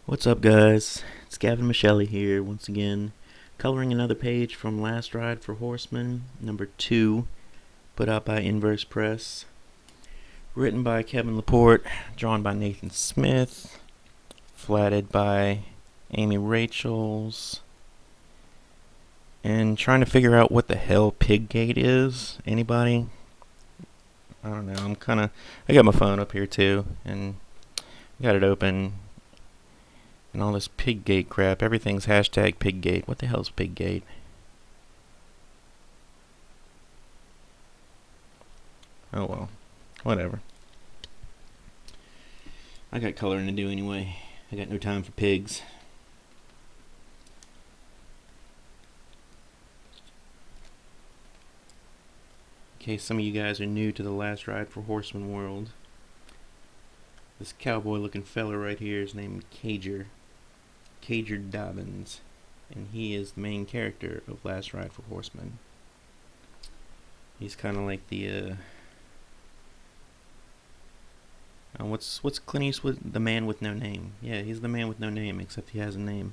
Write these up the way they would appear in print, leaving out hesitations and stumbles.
What's up, guys? It's Gavin Michelli here once again, coloring another page from Last Ride for Horsemen, number 2, put out by Inverse Press. Written by Kevin Laporte, drawn by Nathan Smith, flatted by Amy Rachels, and trying to figure out what the hell Piggate is. Anybody? I don't know. I got my phone up here too, and got it open. And all this Piggate crap. Everything's hashtag Piggate. What the hell's Piggate? Oh well. Whatever. I got coloring to do anyway. I got no time for pigs. In case some of you guys are new to the Last Ride for Horsemen world, this cowboy looking fella right here is named Cager Dobbins, and he is the main character of Last Ride for Horsemen. He's kind of like the what's Clint Eastwood, the man with no name? Yeah, he's the man with no name, except he has a name.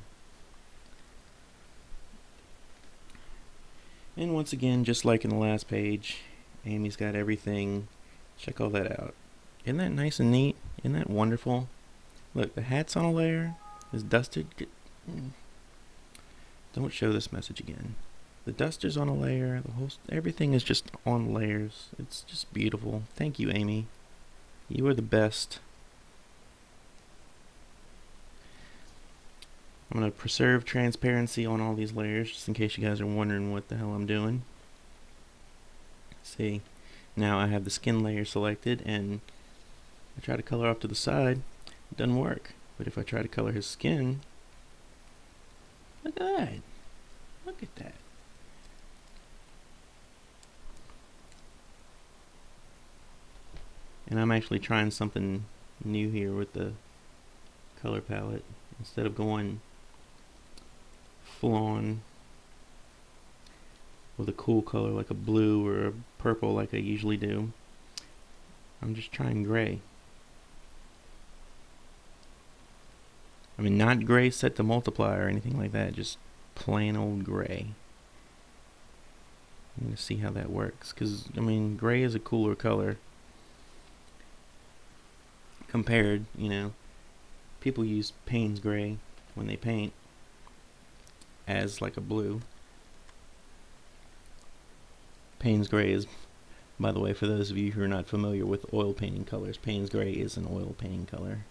And once again, just like in the last page, Amy's got everything. Check all that out. Isn't that nice and neat? Isn't that wonderful? Look, the hat's on a layer. Is dusted. Don't show this message again. The duster's on a layer. Everything is just on layers. It's just beautiful. Thank you, Amy. You are the best. I'm going to preserve transparency on all these layers, just in case you guys are wondering what the hell I'm doing. See, now I have the skin layer selected, and I try to color off to the side. It doesn't work. But if I try to color his skin, look at that. Look at that. And I'm actually trying something new here with the color palette. Instead of going full on with a cool color like a blue or a purple like I usually do, I'm just trying gray. I mean, not gray set to multiply or anything like that, just plain old gray. I'm going to see how that works, because, I mean, gray is a cooler color compared, people use Payne's gray when they paint as like a blue. Payne's gray is, by the way, for those of you who are not familiar with oil painting colors, Payne's gray is an oil painting color.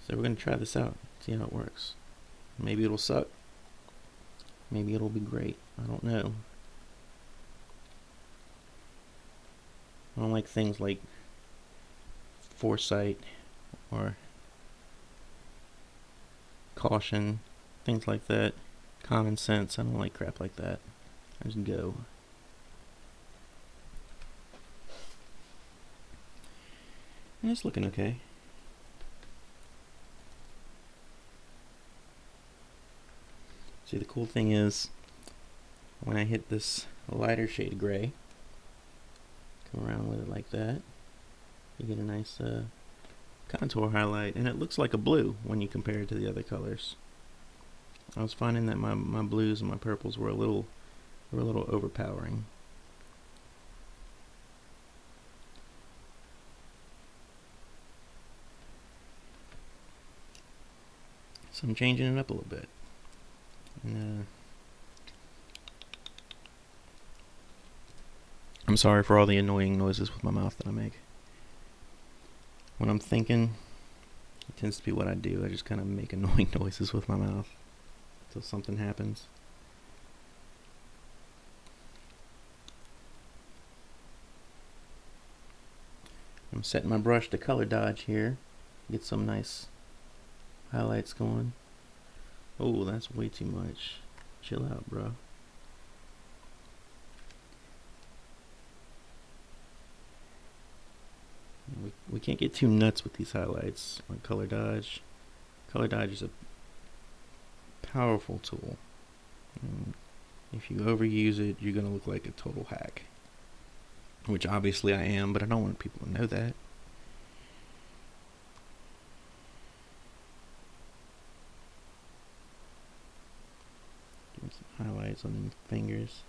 So we're going to try this out, see how it works. Maybe it'll suck. Maybe it'll be great. I don't know. I don't like things like foresight or caution, things like that. Common sense. I don't like crap like that. I just go. And it's looking okay. See, the cool thing is, when I hit this lighter shade gray, come around with it like that, you get a nice contour highlight, and it looks like a blue when you compare it to the other colors. I was finding that my blues and my purples were a little overpowering. So I'm changing it up a little bit. And, I'm sorry for all the annoying noises with my mouth that I make. When I'm thinking, it tends to be what I do. I just kind of make annoying noises with my mouth until something happens. I'm setting my brush to color dodge here. Get some nice highlights going. Oh, that's way too much. Chill out, bro. We can't get too nuts with these highlights on color dodge. Color dodge is a powerful tool. And if you overuse it, you're going to look like a total hack. Which obviously I am, but I don't want people to know that. this on them fingers.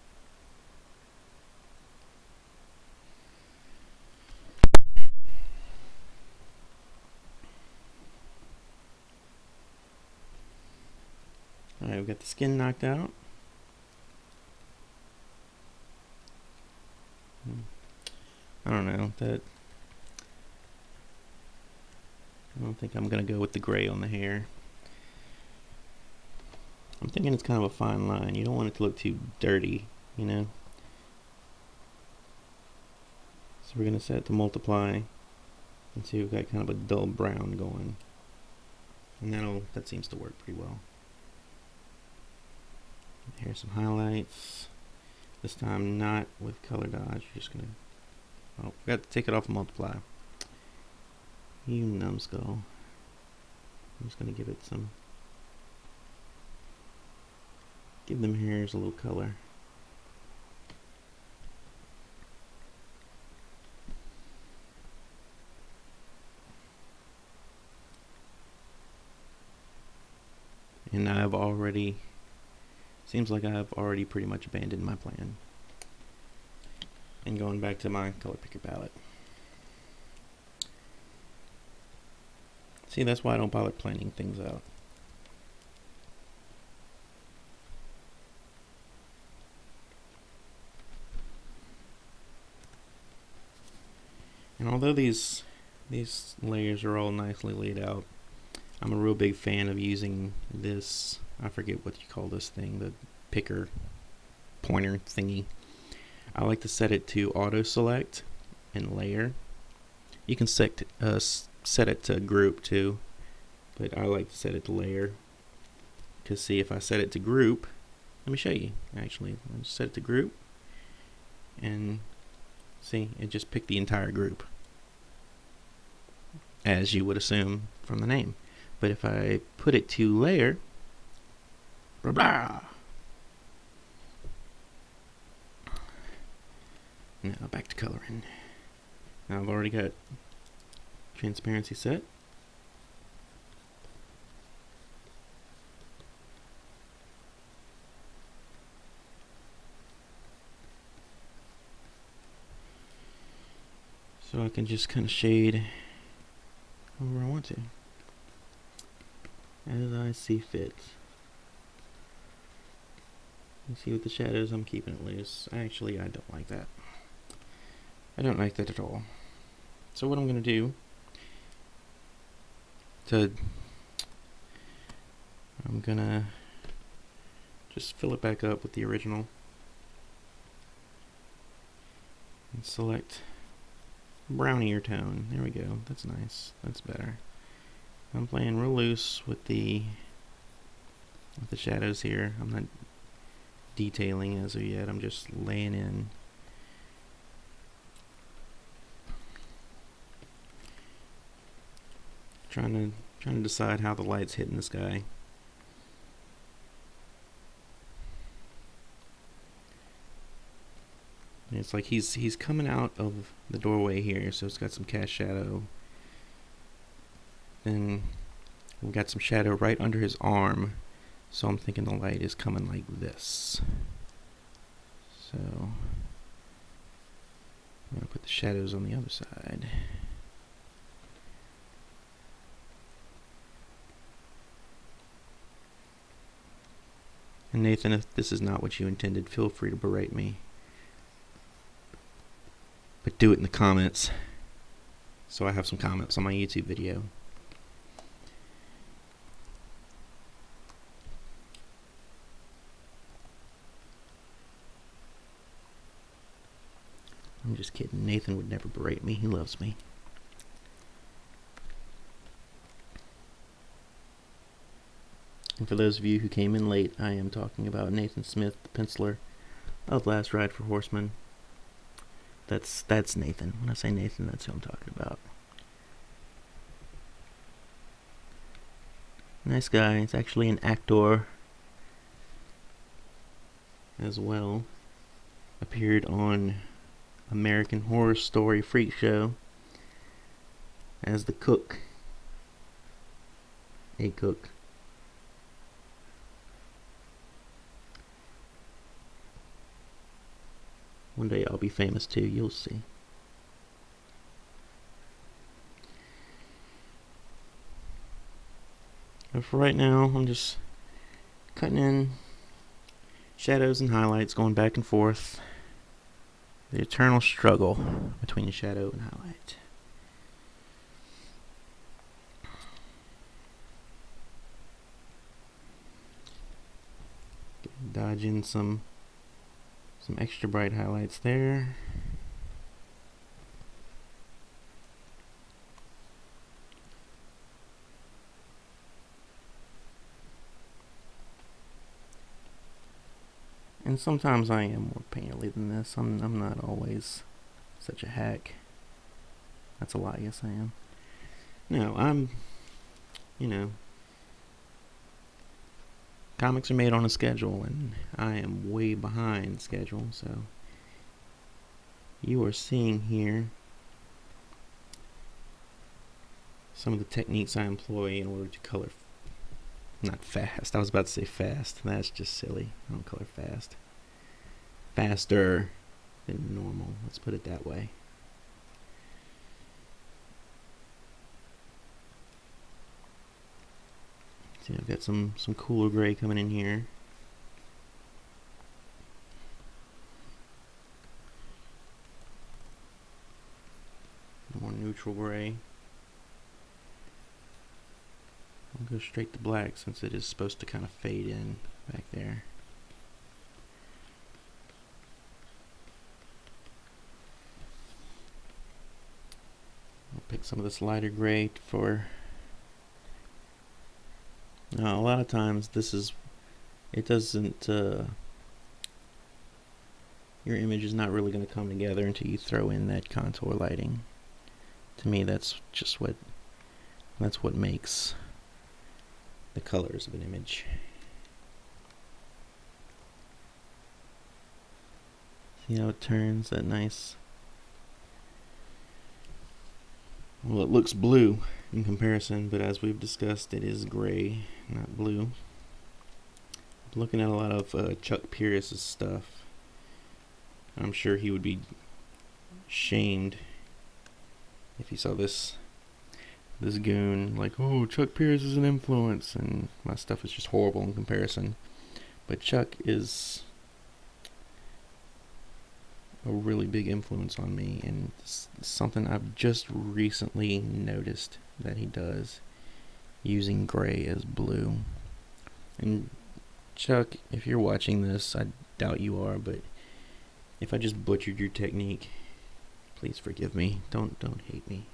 Alright, we've got the skin knocked out. I don't know, I don't think I'm gonna go with the gray on the hair. I'm thinking it's kind of a fine line. You don't want it to look too dirty, you know? So we're gonna set it to multiply and see we've got kind of a dull brown going. And that seems to work pretty well. Here's some highlights. This time not with color dodge. You're just gonna, oh, forgot to take it off and multiply. You numbskull. I'm just gonna give them hairs a little color. And seems like I've already pretty much abandoned my plan and going back to my color picker palette. See, that's why I don't bother planning things out. And although these layers are all nicely laid out, I'm a real big fan of using this, I forget what you call this thing, the picker pointer thingy. I like to set it to auto select and layer. You can set it to group too, but I like to set it to layer. Because see, if I set it to group, let me show you actually. I'll just set it to group and see, it just picked the entire group, as you would assume from the name. But if I put it to layer, blah blah. Now back to coloring. Now I've already got transparency set. So I can just kind of shade however I want to, as I see fit. You see with the shadows, I'm keeping it loose. Actually, I don't like that. I don't like that at all. So what I'm going to do, I'm going to just fill it back up with the original. And select brownier tone. There we go. That's nice. That's better. I'm playing real loose with the shadows here. I'm not detailing as of yet. I'm just laying in. Trying to decide how the light's hitting this guy. And it's like he's coming out of the doorway here, so it's got some cast shadow. Then we got some shadow right under his arm, so I'm thinking the light is coming like this. So I'm gonna put the shadows on the other side. And Nathan, if this is not what you intended, feel free to berate me. But do it in the comments, so I have some comments on my YouTube video. I'm just kidding. Nathan would never berate me. He loves me. And for those of you who came in late, I am talking about Nathan Smith, the penciler of Last Ride for Horsemen. That's Nathan. When I say Nathan, that's who I'm talking about. Nice guy. He's actually an actor as well. Appeared on American Horror Story Freak Show as the cook. A cook. One day I'll be famous too, you'll see. But for right now, I'm just cutting in shadows and highlights, going back and forth. The eternal struggle between shadow and highlight. Dodge in some extra bright highlights there. And sometimes I am more painterly than this. I'm not always such a hack. That's a lie, yes I am. No, I'm, comics are made on a schedule, and I am way behind schedule, so you are seeing here some of the techniques I employ in order to color not fast. I was about to say fast. That's just silly. I don't color fast. Faster than normal. Let's put it that way. See, I've got some cooler gray coming in here. More neutral gray. I'll go straight to black since it is supposed to kind of fade in back there. I'll pick some of this lighter gray for... Now, a lot of times it doesn't, your image is not really going to come together until you throw in that contour lighting. To me, that's what makes the colors of an image. See how it turns that nice? Well, it looks blue in comparison, but as we've discussed, it is gray, not blue. I'm looking at a lot of Chuck Pierce's stuff. I'm sure he would be shamed if he saw this goon, like, oh, Chuck Pierce is an influence, and my stuff is just horrible in comparison. But Chuck is a really big influence on me, and it's something I've just recently noticed that he does, using gray as blue. And Chuck, if you're watching this, I doubt you are, but if I just butchered your technique, please forgive me. Don't hate me.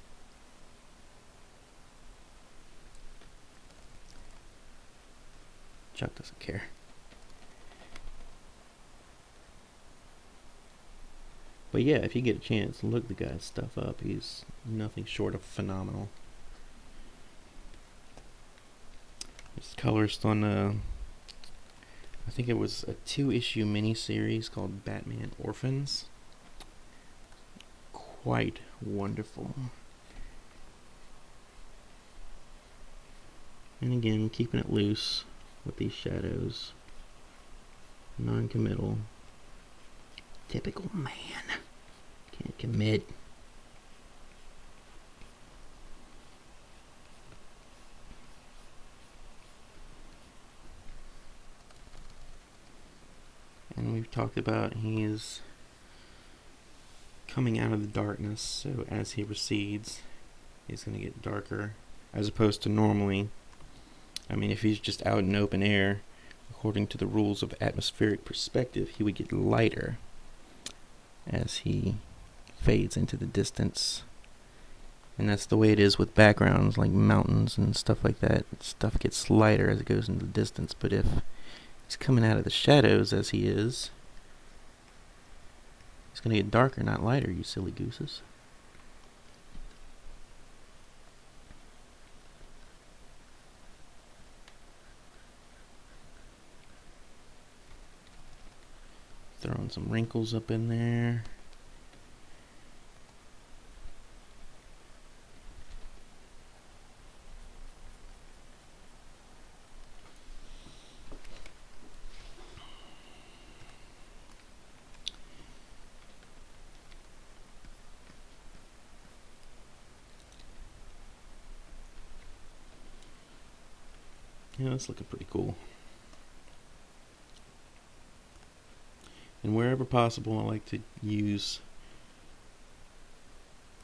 Chuck doesn't care. But yeah, if you get a chance, look the guy's stuff up. He's nothing short of phenomenal. This colorist on I think it was a 2-issue miniseries called Batman Orphans. Quite wonderful. And again, keeping it loose with these shadows. Non-committal. Typical man. Can't commit. And we've talked about he's coming out of the darkness, so as he recedes, he's going to get darker, as opposed to normally. I mean, if he's just out in open air, according to the rules of atmospheric perspective, he would get lighter as he fades into the distance. And that's the way it is with backgrounds like mountains and stuff like that. Stuff gets lighter as it goes into the distance, but if he's coming out of the shadows as he is, it's going to get darker, not lighter, you silly gooses. Throwing some wrinkles up in there. Yeah, that's looking pretty cool. And wherever possible, I like to use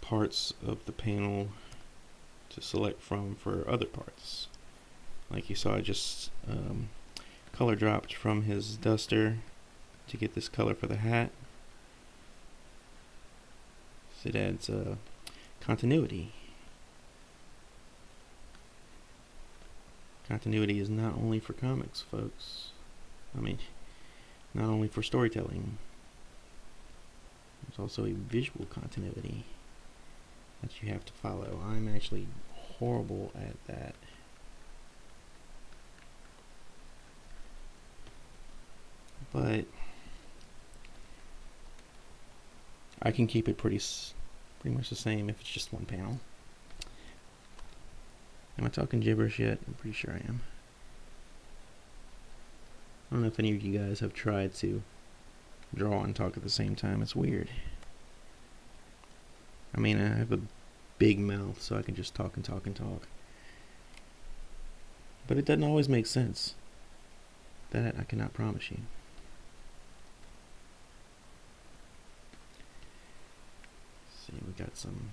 parts of the panel to select from for other parts. Like you saw, I just color dropped from his duster to get this color for the hat. So it adds continuity. Continuity is not only for comics, folks. I mean, not only for storytelling. There's also a visual continuity that you have to follow. I'm actually horrible at that. But I can keep it pretty much the same if it's just one panel. Am I talking gibberish yet? I'm pretty sure I am. I don't know if any of you guys have tried to draw and talk at the same time. It's weird. I mean, I have a big mouth, so I can just talk and talk and talk. But it doesn't always make sense. That I cannot promise you. See, we got some.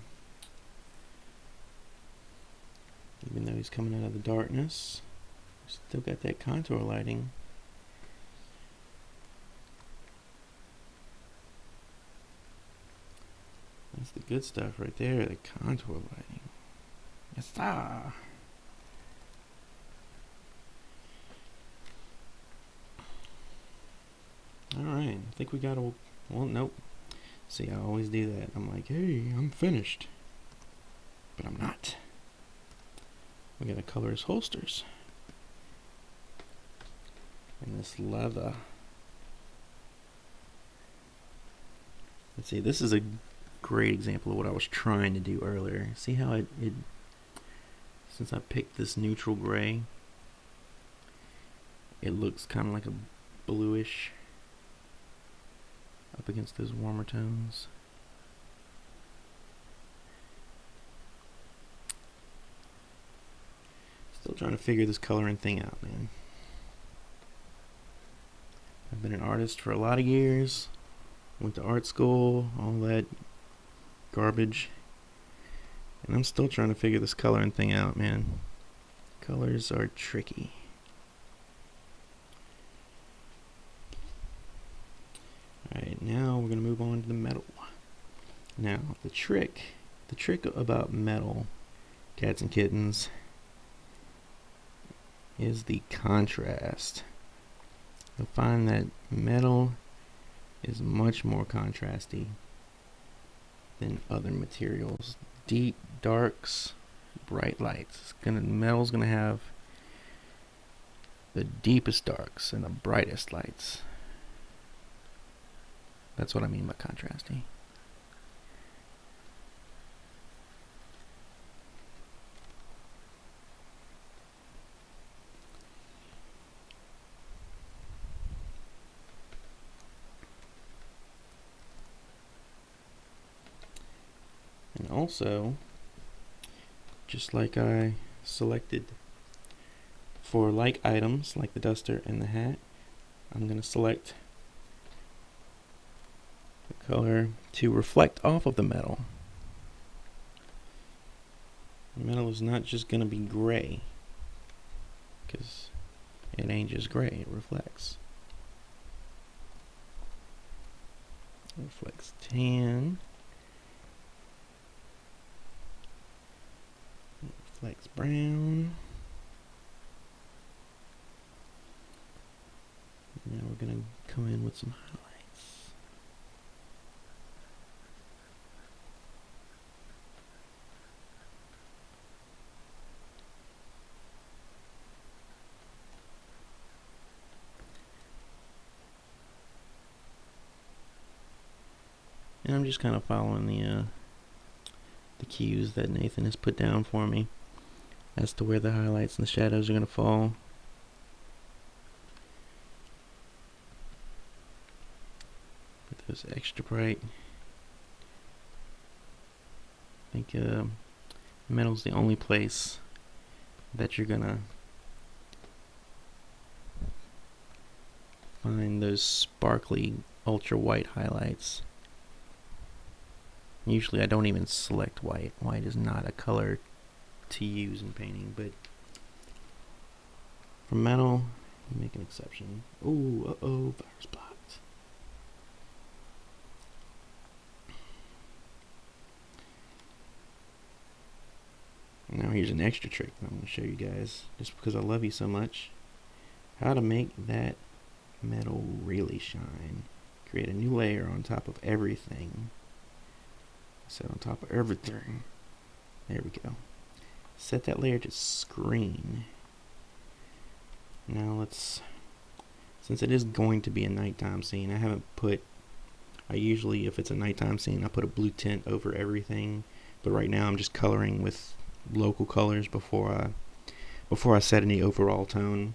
Even though he's coming out of the darkness, still got that contour lighting. That's the good stuff right there, the contour lighting. Yes, sir. Alright, I think we got a... Well, nope. See, I always do that. I'm like, hey, I'm finished. But I'm not. We gotta color his holsters. And this leather. Let's see, this is a great example of what I was trying to do earlier. See how it since I picked this neutral gray, it looks kind of like a bluish up against those warmer tones. Still trying to figure this coloring thing out, man. I've been an artist for a lot of years. Went to art school, all that garbage. And I'm still trying to figure this coloring thing out, man. Colors are tricky. Alright, now we're going to move on to the metal. Now, the trick about metal, cats and kittens, is the contrast. You'll find that metal is much more contrasty than other materials. Deep darks, bright lights. Metal's gonna have the deepest darks and the brightest lights. That's what I mean by contrasty. And also, just like I selected for like items like the duster and the hat, I'm going to select the color to reflect off of the metal. The metal is not just going to be gray, because it ain't just gray, it reflects. It reflects tan. Reflects brown. Now we're going to come in with some highlights. And I'm just kind of following the cues that Nathan has put down for me as to where the highlights and the shadows are going to fall. Put those extra bright. I think metal's the only place that you're going to find those sparkly ultra white highlights. Usually I don't even select white. White is not a color to use in painting, but for metal, you make an exception. Ooh, uh-oh, fire's blocked. Now here's an extra trick that I'm going to show you guys, just because I love you so much. How to make that metal really shine. Create a new layer on top of everything. Set on top of everything. There we go. Set that layer to screen. Now let's, since it is going to be a nighttime scene, I usually, if it's a nighttime scene, I put a blue tint over everything. But right now I'm just coloring with local colors before I set any overall tone.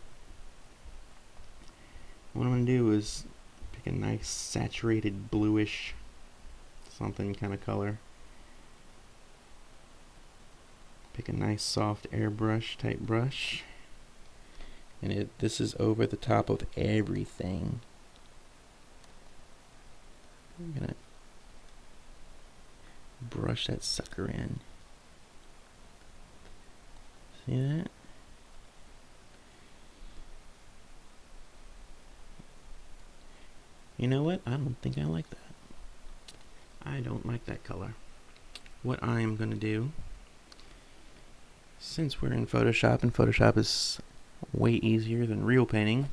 What I'm going to do is pick a nice saturated bluish something kind of color. Pick a nice soft airbrush type brush. And this is over the top of everything. I'm going to brush that sucker in. See that? You know what? I don't think I like that. I don't like that color. What I am going to do, since we're in Photoshop, and Photoshop is way easier than real painting,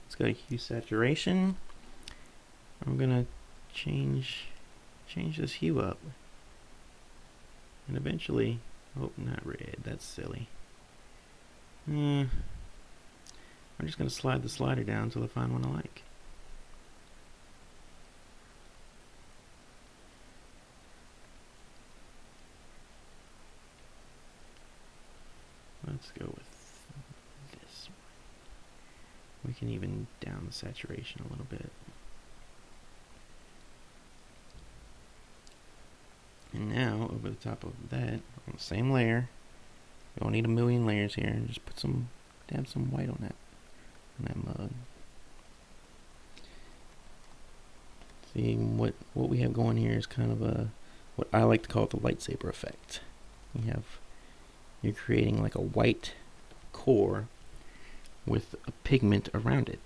let's go to hue saturation. I'm going to change this hue up. And eventually, oh, not red, that's silly. I'm just going to slide the slider down until I find one I like. Let's go with this one. We can even down the saturation a little bit. And now, over the top of that, on the same layer, you don't need a million layers here, just dab some white on that mug. See, what we have going here is kind of what I like to call it the lightsaber effect. You're creating like a white core with a pigment around it.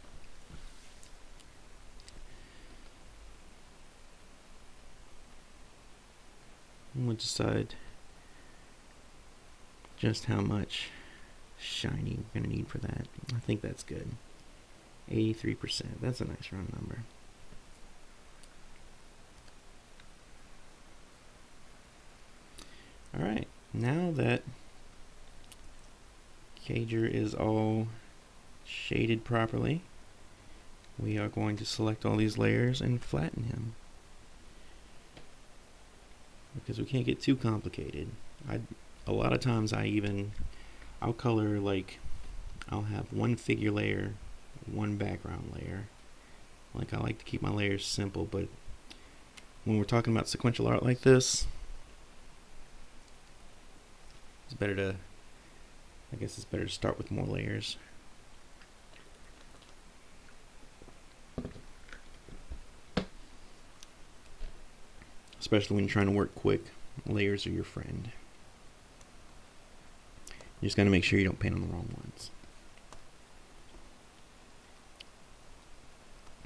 And we'll decide just how much shiny we're going to need for that. I think that's good. 83%. That's a nice round number. Alright, now that Cager is all shaded properly, we are going to select all these layers and flatten him, because we can't get too complicated. A lot of times I'll color, like, I'll have one figure layer, one background layer. Like, I like to keep my layers simple, but when we're talking about sequential art like this, it's better to start with more layers. Especially when you're trying to work quick, layers are your friend. You just gotta make sure you don't paint on the wrong ones.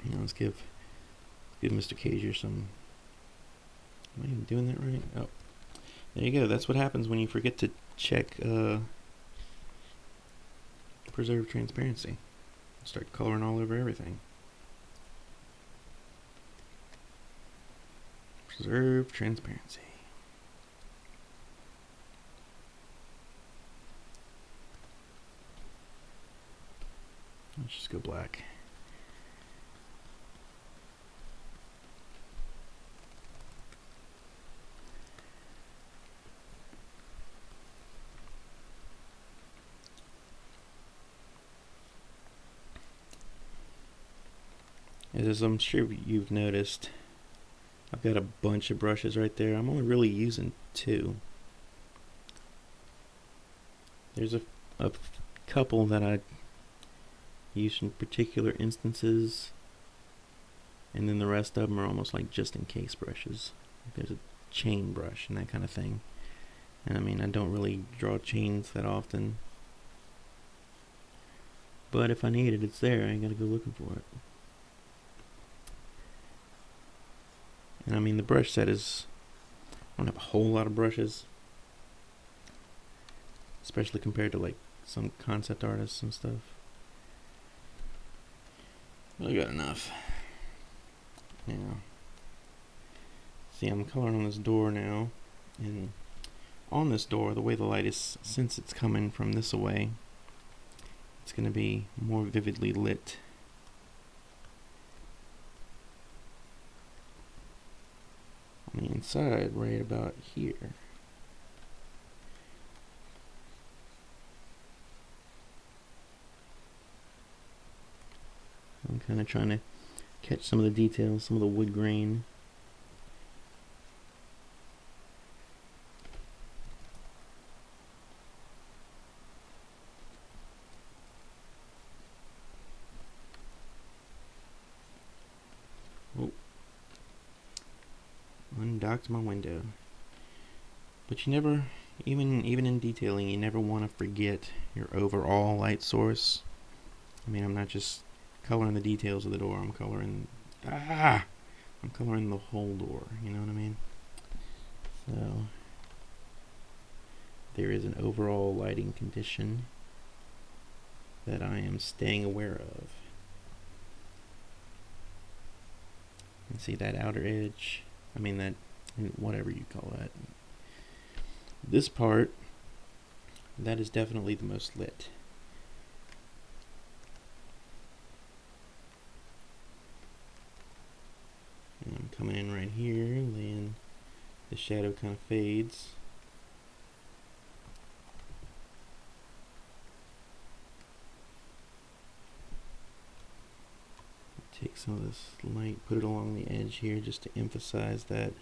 Now let's give Mr. Cager some. Am I even doing that right? Oh, there you go. That's what happens when you forget to check preserve transparency. Start coloring all over everything. Preserve transparency. Let's just go black. As I'm sure you've noticed, I've got a bunch of brushes right there. I'm only really using 2. There's a couple that I used in particular instances, and then the rest of them are almost like just in case brushes. There's a chain brush and that kind of thing. And I mean, I don't really draw chains that often, but if I need it, it's there. I ain't gotta go looking for it. And I mean, the brush set is, I don't have a whole lot of brushes, especially compared to like some concept artists and stuff. But I got enough. Now, see, I'm coloring on this door now, and on this door, the way the light is, since it's coming from this away, it's going to be more vividly lit. On the inside, right about here. I'm kind of trying to catch some of the details, some of the wood grain. Oh, undocked my window. But you never, even in detailing, you never want to forget your overall light source. I mean, I'm not just coloring the details of the door, I'm coloring the whole door, you know what I mean? So there is an overall lighting condition that I am staying aware of. And see that outer edge, I mean that, whatever you call that. This part, that is definitely the most lit. And I'm coming in right here, then the shadow kind of fades. Take some of this light, put it along the edge here just to emphasize that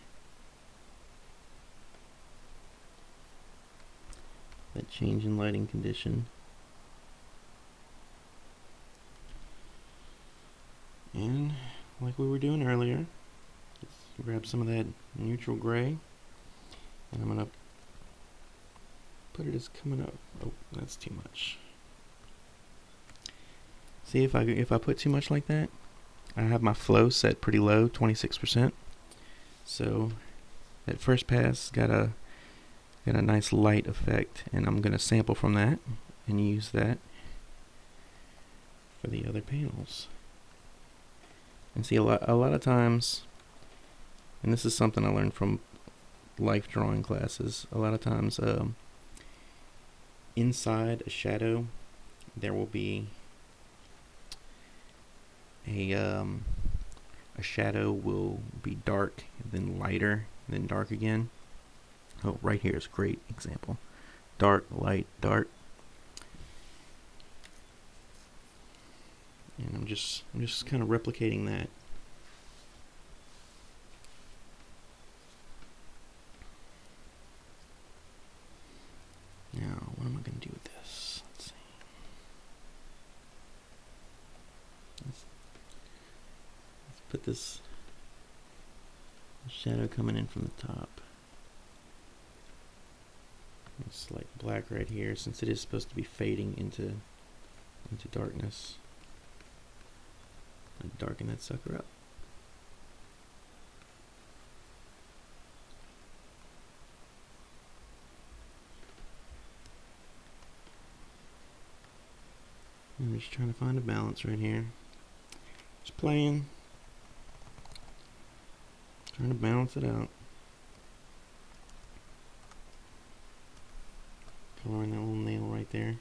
change in lighting condition. And like we were doing earlier, let's grab some of that neutral gray, and I'm gonna put it as coming up. Oh, that's too much. See, if I put too much like that, I have my flow set pretty low, 26%. So that first pass got a nice light effect, and I'm gonna sample from that and use that for the other panels. And see, a lot of times, and this is something I learned from life drawing classes, a lot of times inside a shadow there will be a shadow will be dark, then lighter, then dark again. Oh, right here is a great example. Dark, light, dark. And I'm just kind of replicating that. Now, what am I going to do with this? Let's see. Let's put this shadow coming in from the top. It's like black right here, since it is supposed to be fading into darkness. I'll darken that sucker up. I'm just trying to find a balance right here. Just playing. Trying to balance it out. Coloring that little nail right there.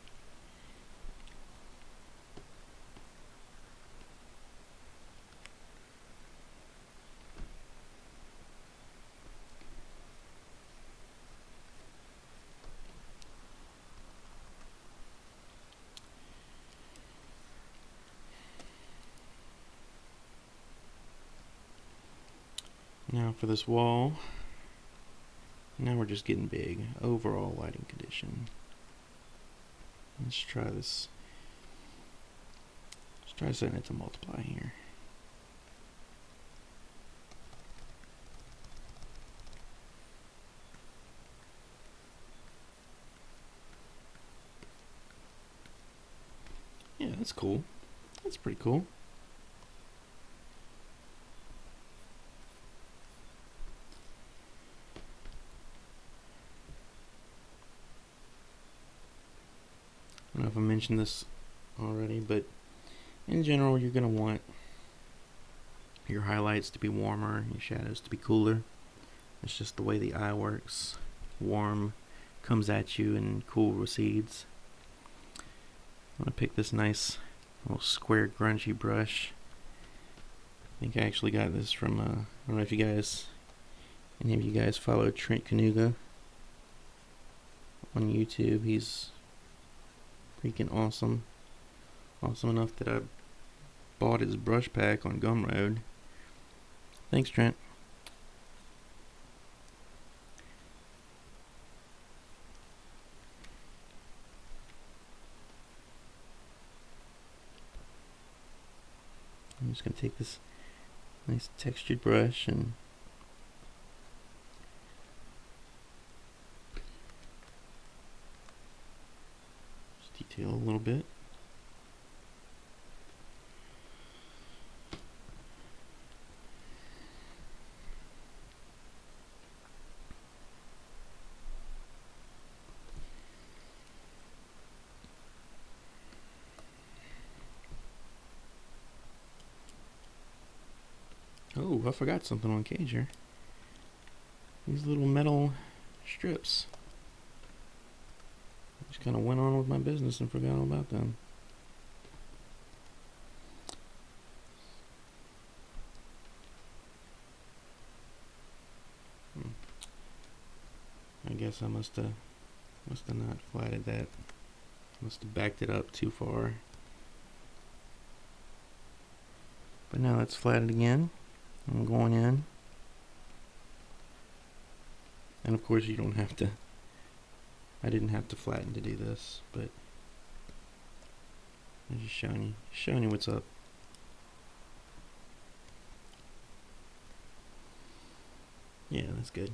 Now for this wall, now we're just getting big. Overall lighting condition. Let's try this. try setting it to multiply here. Yeah, that's cool. That's pretty cool. I don't know if I mentioned this already, but in general, you're going to want your highlights to be warmer, your shadows to be cooler. It's just the way the eye works. Warm comes at you and cool recedes. I'm going to pick this nice little square grungy brush. I think I actually got this from, I don't know if any of you guys follow Trent Kanuga on YouTube. He's freaking awesome. Awesome enough that I bought his brush pack on Gumroad. Thanks, Trent. I'm just going to take this nice textured brush and just detail a little bit. Oh, I forgot something on Cager. These little metal strips. I just kind of went on with my business and forgot all about them. I guess I must have not flatted that. Must have backed it up too far. But now let's flat it again. I'm going in. And of course you don't have to, I didn't have to flatten to do this, but I'm just showing you what's up. Yeah, that's good.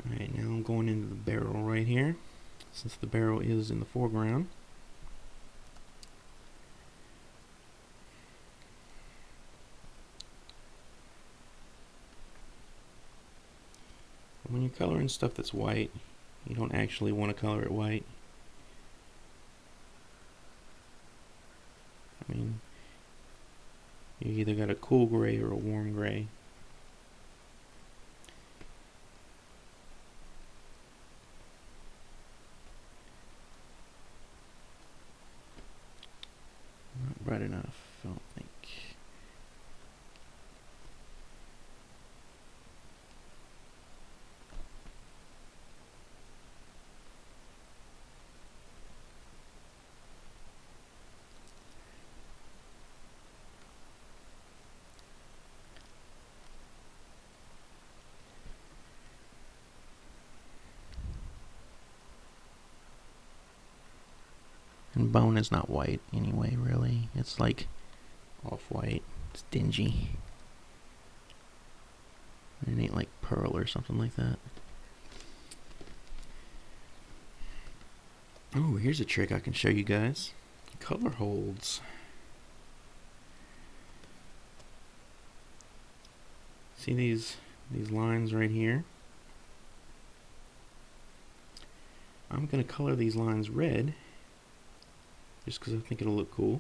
Alright, now I'm going into the barrel right here, since the barrel is in the foreground. When you're coloring stuff that's white, you don't actually want to color it white. I mean, you either got a cool gray or a warm gray. Not bright enough, I don't think. And bone is not white anyway, really. It's like off-white. It's dingy. It ain't like pearl or something like that. Oh, here's a trick I can show you guys. Color holds. See these lines right here? I'm going to color these lines red just because I think it'll look cool.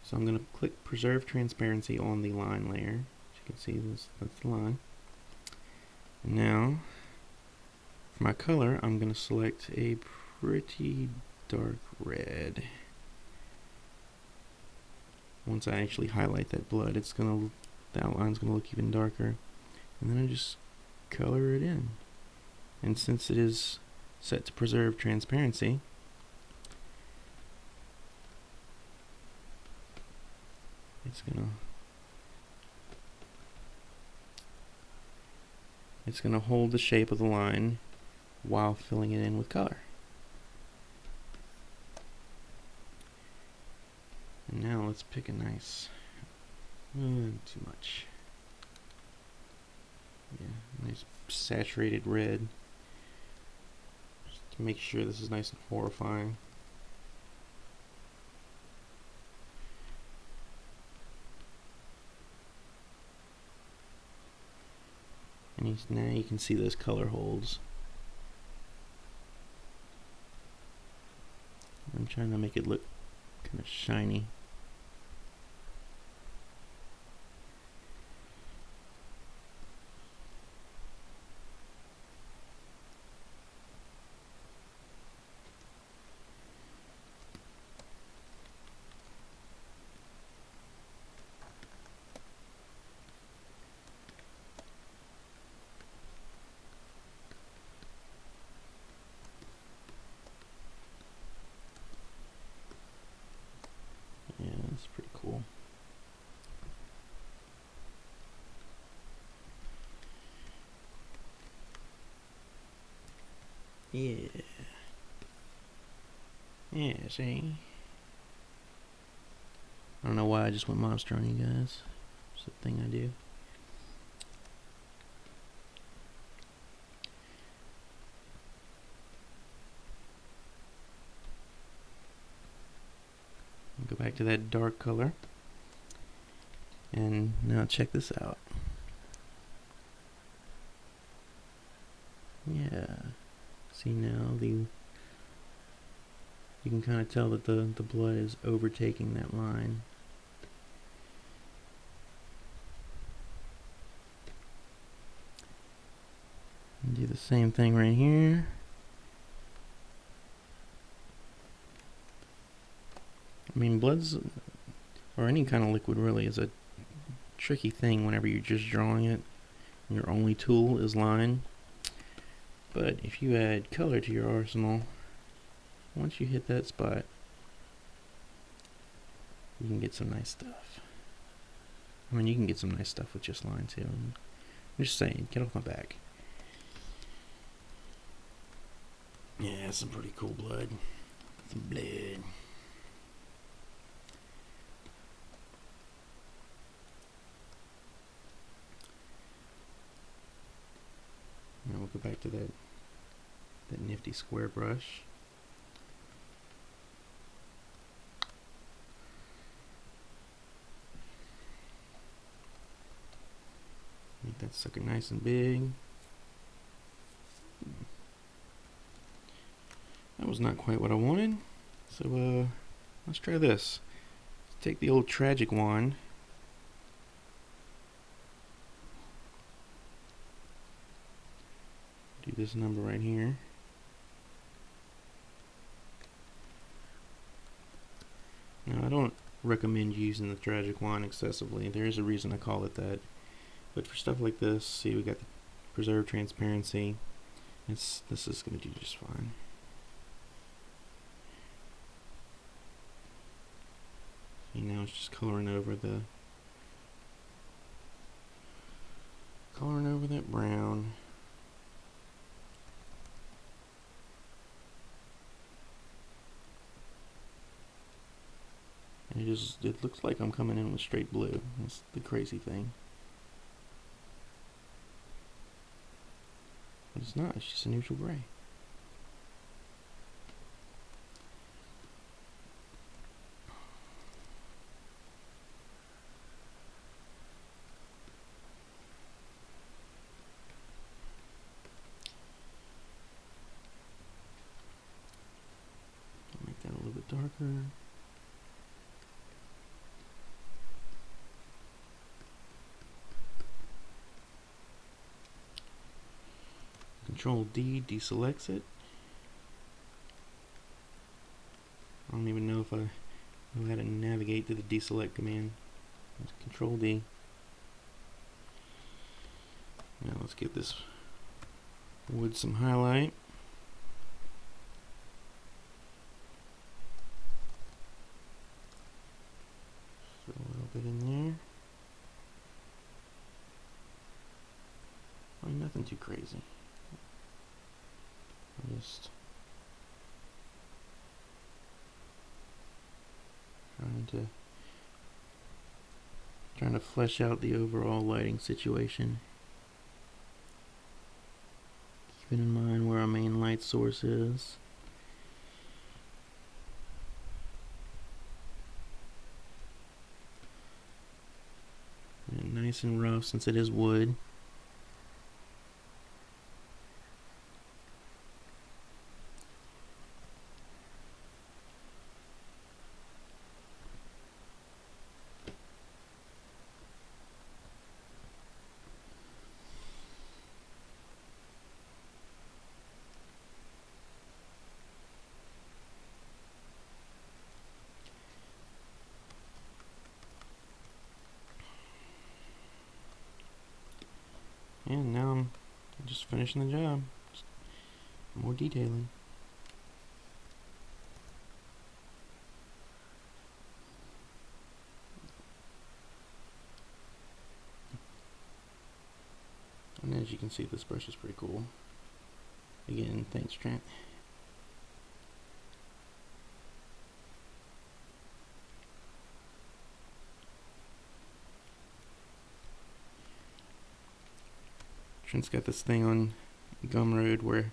So I'm going to click Preserve Transparency on the line layer. As you can see, that's the line. And now, for my color, I'm going to select a pretty dark red. Once I actually highlight that blood, the outline's going to look even darker. And then I just color it in. And since it is set to Preserve Transparency, it's gonna hold the shape of the line while filling it in with color. And now let's pick a nice, too much. Yeah, nice saturated red. Just to make sure this is nice and horrifying. And now you can see those color holds. I'm trying to make it look kind of shiny. Yeah, that's pretty cool. Yeah. Yeah, see? I don't know why I just went monster on you guys. It's the thing I do. Go back to that dark color. And now check this out. Yeah. See now you can kind of tell that the blood is overtaking that line. And do the same thing right here. I mean, blood's, or any kind of liquid really, is a tricky thing whenever you're just drawing it and your only tool is line. But if you add color to your arsenal, once you hit that spot, you can get some nice stuff. I mean, you can get some nice stuff with just line too. I'm just saying, get off my back. Yeah, some pretty cool blood. Some blood. Now we'll go back to that nifty square brush. Make that sucker nice and big. That was not quite what I wanted. So let's try this. Take the old tragic wand. Do this number right here. Now I don't recommend using the tragic wand excessively. There is a reason I call it that. But for stuff like this, see, we got the preserved transparency. This is going to do just fine. See, now it's just coloring over that brown. And it looks like I'm coming in with straight blue. That's the crazy thing. But it's not, it's just a neutral gray. I'll make that a little bit darker. Control D deselects it. I don't even know if I know how to navigate to the deselect command. Control D. Now let's give this wood some highlight. Throw a little bit in there. Nothing too crazy. Just trying to flesh out the overall lighting situation. Keeping in mind where our main light source is. And nice and rough since it is wood. And now I'm just finishing the job. Just more detailing. And as you can see, this brush is pretty cool. Again, thanks, Trent. Trent's got this thing on Gumroad where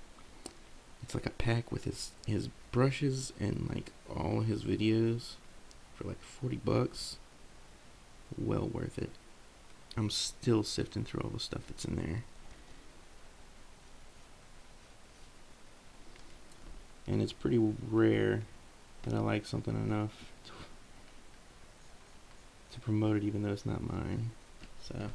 it's like a pack with his brushes and like all his videos for like $40. Well worth it. I'm still sifting through all the stuff that's in there. And it's pretty rare that I like something enough to promote it, even though it's not mine. So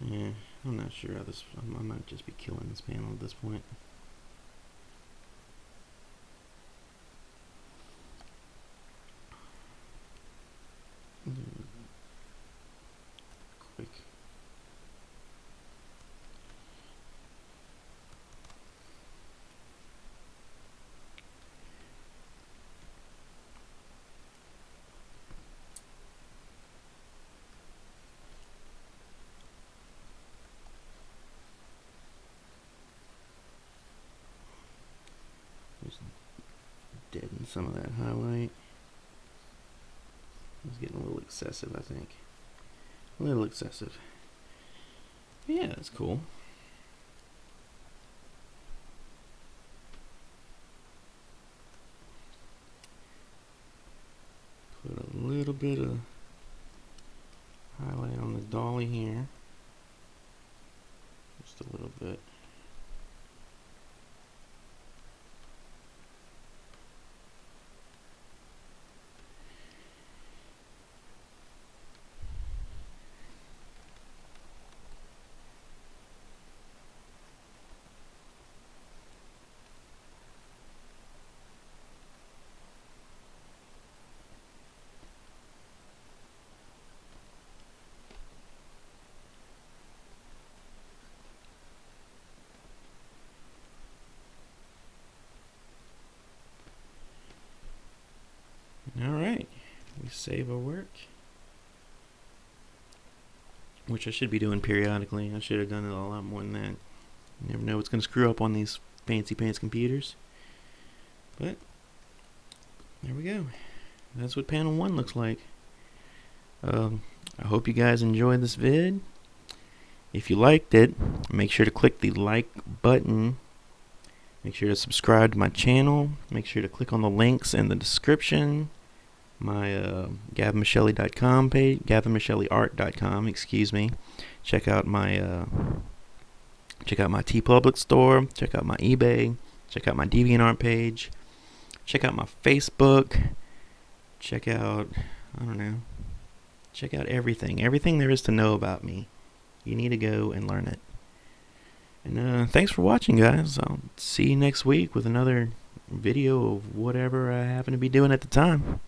yeah, I'm not sure how this. I might just be killing this panel at this point. Quick. Just deaden some of that highlight. It's getting a little excessive, I think. A little excessive. But yeah, that's cool. Put a little bit of highlight on the dolly here. Just a little bit. Alright, we save our work, which I should be doing periodically. I should have done it a lot more than that. You never know what's going to screw up on these fancy pants computers. But there we go. That's what panel 1 looks like. I hope you guys enjoyed this vid. If you liked it, make sure to click the like button. Make sure to subscribe to my channel. Make sure to click on the links in the description. My GavinMichelli.com page, GavinMichelliArt.com, excuse me. Check out my TeePublic store. Check out my eBay. Check out my DeviantArt page. Check out my Facebook. Check out, I don't know. Check out everything. Everything there is to know about me. You need to go and learn it. And thanks for watching, guys. I'll see you next week with another video of whatever I happen to be doing at the time.